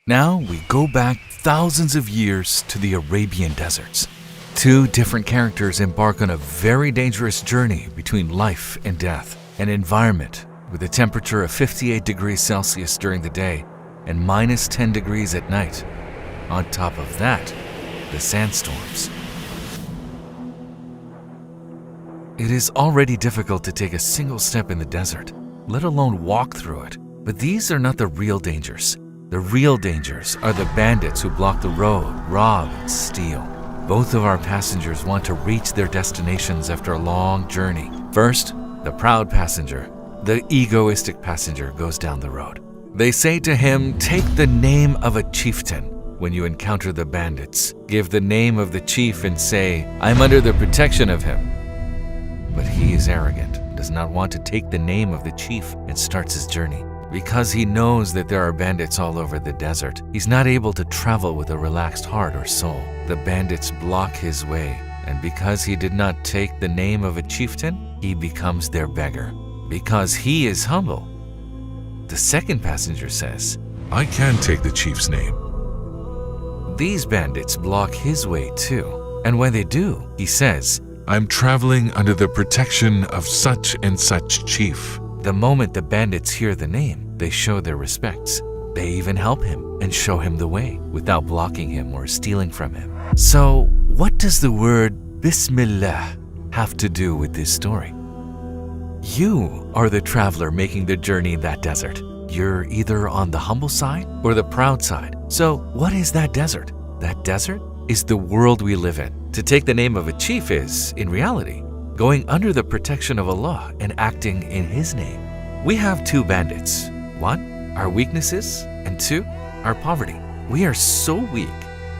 Now we go back thousands of years to the Arabian deserts. Two different characters embark on a very dangerous journey between life and death, an environment with a temperature of 58 degrees Celsius during the day and minus 10 degrees at night. On top of that, the sandstorms. It is already difficult to take a single step in the desert, let alone walk through it. But these are not the real dangers. The real dangers are the bandits who block the road, rob, and steal. Both of our passengers want to reach their destinations after a long journey. First, the proud passenger, the egoistic passenger, goes down the road. They say to him, "Take the name of a chieftain." When you encounter the bandits, give the name of the chief and say, "I'm under the protection of him." But he is arrogant, does not want to take the name of the chief, and starts his journey. Because he knows that there are bandits all over the desert, he's not able to travel with a relaxed heart or soul. The bandits block his way, and because he did not take the name of a chieftain, he becomes their beggar. Because he is humble. The second passenger says, "I can take the chief's name." These bandits block his way too, and when they do, he says, "I'm traveling under the protection of such and such chief." The moment the bandits hear the name, they show their respects. They even help him and show him the way without blocking him or stealing from him. So, what does the word Bismillah have to do with this story? You are the traveler making the journey in that desert. You're either on the humble side or the proud side. So, what is that desert? That desert is the world we live in. To take the name of a chief is, in reality, going under the protection of Allah and acting in His name. We have two bandits. One, our weaknesses, and two, our poverty. We are so weak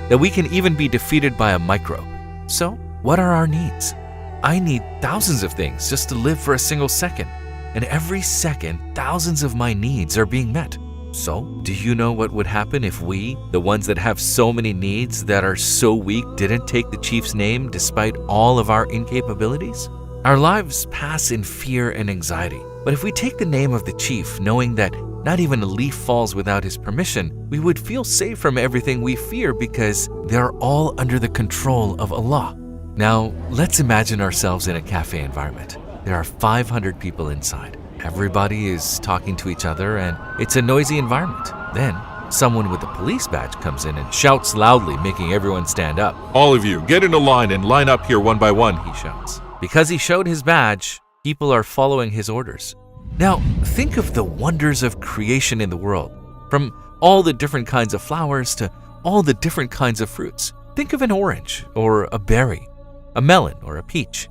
that we can even be defeated by a microbe. So, what are our needs? I need thousands of things just to live for a single second. And every second, thousands of my needs are being met. So, do you know what would happen if we, the ones that have so many needs that are so weak, didn't take the chief's name despite all of our incapabilities? Our lives pass in fear and anxiety. But if we take the name of the chief, knowing that not even a leaf falls without his permission, we would feel safe from everything we fear because they're all under the control of Allah. Now, let's imagine ourselves in a cafe environment. There are 500 people inside. Everybody is talking to each other and it's a noisy environment. Then, someone with a police badge comes in and shouts loudly, making everyone stand up. "All of you, get in a line and line up here one by one," he shouts. Because he showed his badge, people are following his orders. Now, think of the wonders of creation in the world, from all the different kinds of flowers to all the different kinds of fruits. Think of an orange or a berry, a melon or a peach.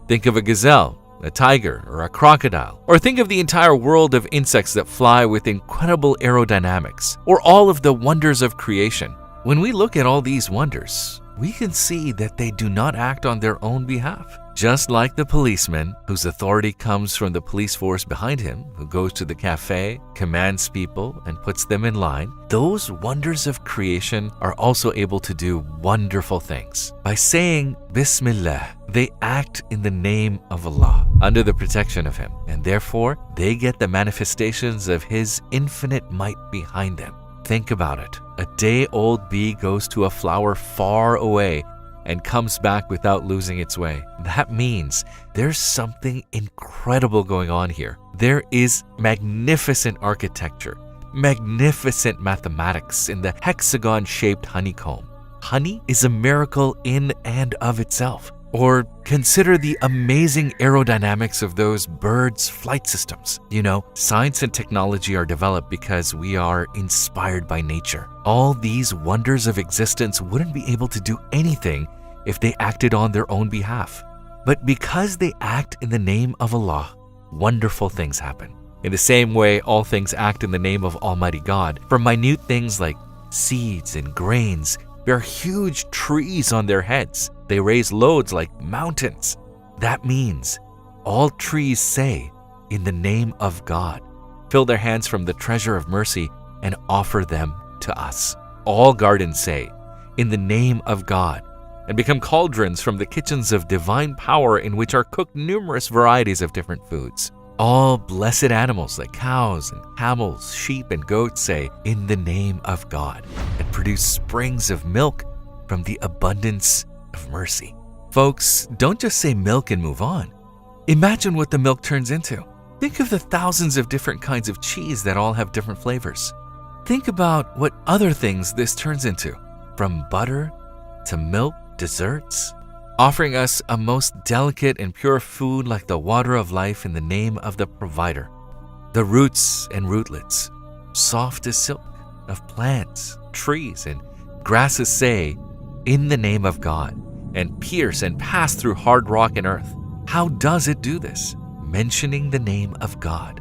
Think of a gazelle, a tiger, or a crocodile. Or think of the entire world of insects that fly with incredible aerodynamics, or all of the wonders of creation. When we look at all these wonders, we can see that they do not act on their own behalf. Just like the policeman, whose authority comes from the police force behind him, who goes to the cafe, commands people, and puts them in line, those wonders of creation are also able to do wonderful things. By saying Bismillah, they act in the name of Allah, under the protection of Him, and therefore they get the manifestations of His infinite might behind them. Think about it. A day-old bee goes to a flower far away and comes back without losing its way. That means there's something incredible going on here. There is magnificent architecture, magnificent mathematics in the hexagon-shaped honeycomb. Honey is a miracle in and of itself. Or consider the amazing aerodynamics of those birds' flight systems. You know, science and technology are developed because we are inspired by nature. All these wonders of existence wouldn't be able to do anything if they acted on their own behalf. But because they act in the name of Allah, wonderful things happen. In the same way, all things act in the name of Almighty God. From minute things like seeds and grains bear huge trees on their heads. They raise loads like mountains. That means all trees say, "In the name of God," fill their hands from the treasure of mercy and offer them to us. All gardens say, "In the name of God," and become cauldrons from the kitchens of divine power in which are cooked numerous varieties of different foods. All blessed animals like cows and camels, sheep and goats say, "In the name of God," and produce springs of milk from the abundance of mercy. Folks, don't just say milk and move on. Imagine what the milk turns into. Think of the thousands of different kinds of cheese that all have different flavors. Think about what other things this turns into, from butter to milk, desserts, offering us a most delicate and pure food like the water of life in the name of the provider. The roots and rootlets, soft as silk, of plants, trees, and grasses say, "In the name of God," and pierce and pass through hard rock and earth. How does it do this? Mentioning the name of God,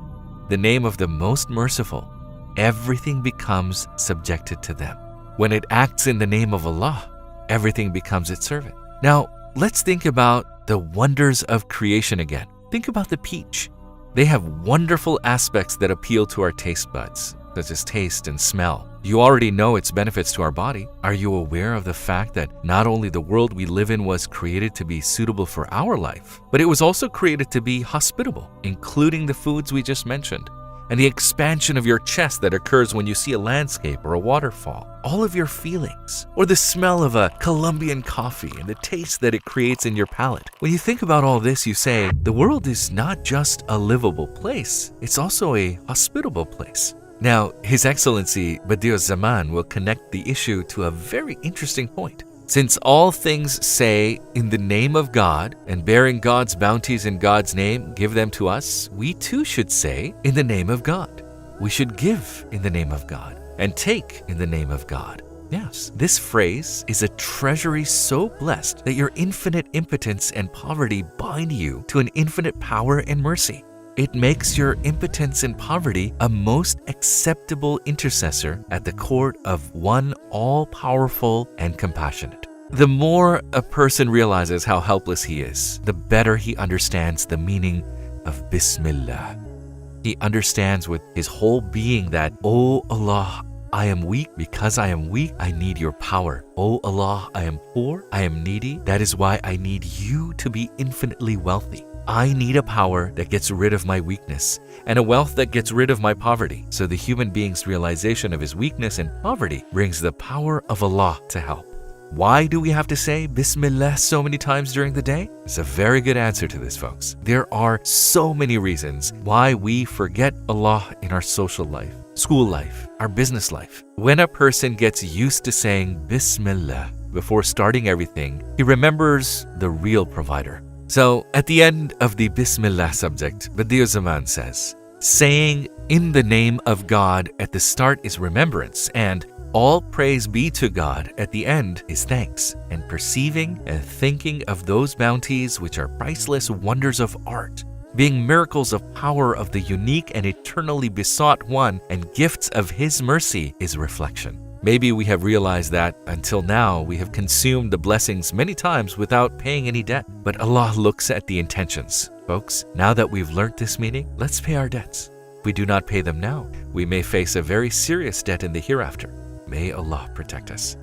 the name of the most merciful. Everything becomes subjected to them. When it acts in the name of Allah, everything becomes its servant. Now, let's think about the wonders of creation again. Think about the peach. They have wonderful aspects that appeal to our taste buds, such as taste and smell. You already know its benefits to our body. Are you aware of the fact that not only the world we live in was created to be suitable for our life, but it was also created to be hospitable, including the foods we just mentioned, and the expansion of your chest that occurs when you see a landscape or a waterfall, all of your feelings, or the smell of a Colombian coffee and the taste that it creates in your palate. When you think about all this, you say, the world is not just a livable place, it's also a hospitable place. Now, His Excellency Badi'u Zaman will connect the issue to a very interesting point. Since all things say, "In the name of God," and bearing God's bounties in God's name, give them to us, we too should say, "In the name of God." We should give in the name of God and take in the name of God. Yes, this phrase is a treasury so blessed that your infinite impotence and poverty bind you to an infinite power and mercy. It makes your impotence and poverty a most acceptable intercessor at the court of one all-powerful and compassionate. The more a person realizes how helpless he is, the better he understands the meaning of Bismillah. He understands with his whole being that, "Oh Allah, I am weak. Because I am weak, I need your power. Oh Allah, I am poor. I am needy. That is why I need you to be infinitely wealthy. I need a power that gets rid of my weakness and a wealth that gets rid of my poverty." So the human being's realization of his weakness and poverty brings the power of Allah to help. Why do we have to say Bismillah so many times during the day? It's a very good answer to this, folks. There are so many reasons why we forget Allah in our social life, school life, our business life. When a person gets used to saying Bismillah before starting everything, he remembers the real provider. So at the end of the Bismillah subject, Badi'u Zaman says, saying "in the name of God" at the start is remembrance, and "all praise be to God" at the end is thanks, and perceiving and thinking of those bounties which are priceless wonders of art, being miracles of power of the unique and eternally besought one, and gifts of His mercy is reflection. Maybe we have realized that until now we have consumed the blessings many times without paying any debt. But Allah looks at the intentions. Folks, now that we've learnt this meaning, let's pay our debts. If we do not pay them now, we may face a very serious debt in the hereafter. May Allah protect us.